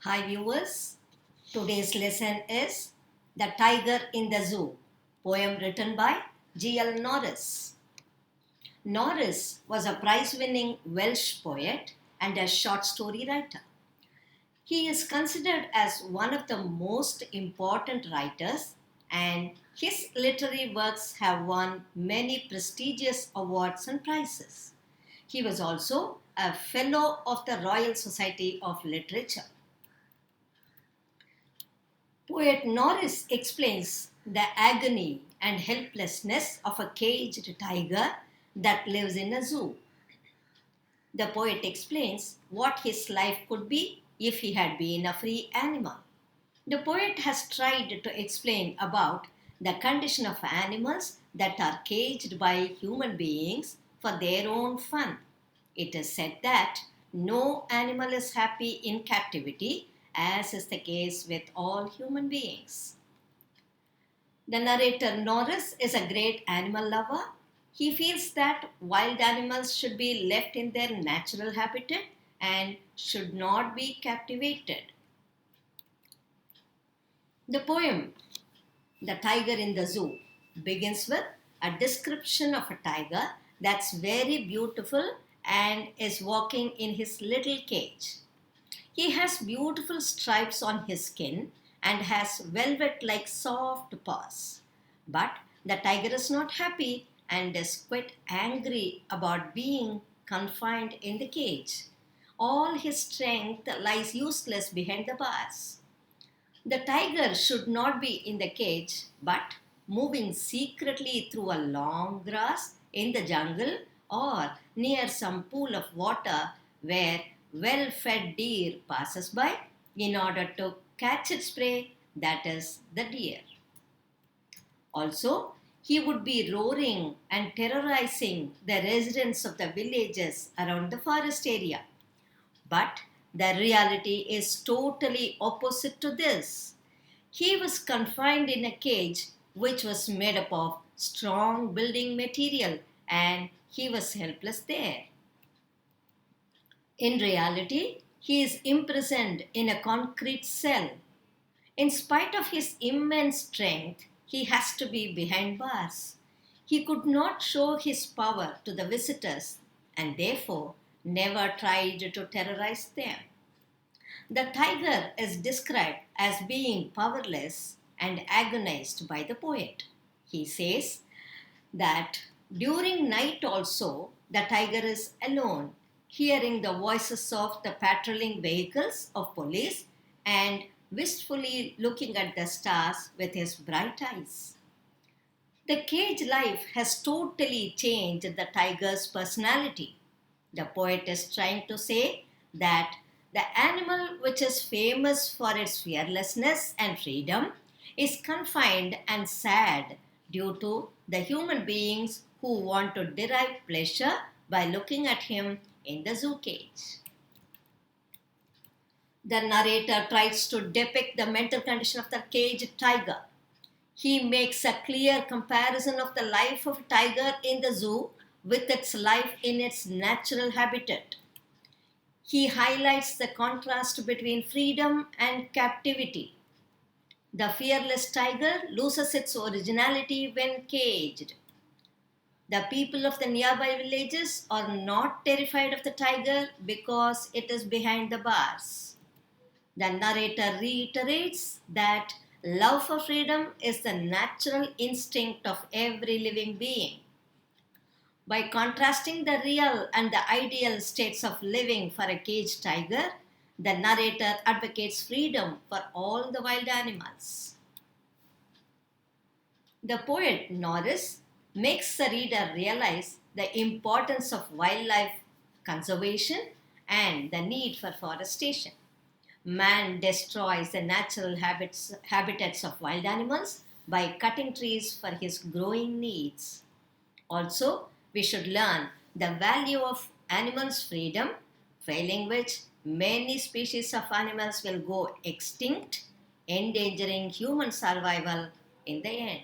Hi viewers, today's lesson is The Tiger in the Zoo, poem written by G.L. Norris. Norris was a prize-winning Welsh poet and a short story writer. He is considered as one of the most important writers, and his literary works have won many prestigious awards and prizes. He was also a Fellow of the Royal Society of Literature. Poet Norris explains the agony and helplessness of a caged tiger that lives in a zoo. The poet explains what his life could be if he had been a free animal. The poet has tried to explain about the condition of animals that are caged by human beings for their own fun. It is said that no animal is happy in captivity, as is the case with all human beings. The narrator Norris is a great animal lover. He feels that wild animals should be left in their natural habitat and should not be captivated. The poem, The Tiger in the Zoo, begins with a description of a tiger that's very beautiful and is walking in his little cage. He has beautiful stripes on his skin and has velvet-like soft paws. But the tiger is not happy and is quite angry about being confined in the cage. All his strength lies useless behind the bars. The tiger should not be in the cage but moving secretly through a long grass in the jungle or near some pool of water where well-fed deer passes by in order to catch its prey, that is, the deer. Also, he would be roaring and terrorizing the residents of the villages around the forest area. But the reality is totally opposite to this. He was confined in a cage which was made up of strong building material and he was helpless there. In reality, he is imprisoned in a concrete cell. In spite of his immense strength, he has to be behind bars. He could not show his power to the visitors and therefore never tried to terrorize them. The tiger is described as being powerless and agonized by the poet. He says that during night also the tiger is alone, hearing the voices of the patrolling vehicles of police and wistfully looking at the stars with his bright eyes. The cage life has totally changed the tiger's personality. The poet is trying to say that the animal which is famous for its fearlessness and freedom is confined and sad due to the human beings who want to derive pleasure by looking at him in the zoo cage. The narrator tries to depict the mental condition of the caged tiger. He makes a clear comparison of the life of a tiger in the zoo with its life in its natural habitat. He highlights the contrast between freedom and captivity. The fearless tiger loses its originality when caged. The people of the nearby villages are not terrified of the tiger because it is behind the bars. The narrator reiterates that love for freedom is the natural instinct of every living being. By contrasting the real and the ideal states of living for a caged tiger, the narrator advocates freedom for all the wild animals. The poet Norris makes the reader realize the importance of wildlife conservation and the need for forestation. Man destroys the natural habitats of wild animals by cutting trees for his growing needs. Also, we should learn the value of animals' freedom, failing which many species of animals will go extinct, endangering human survival in the end.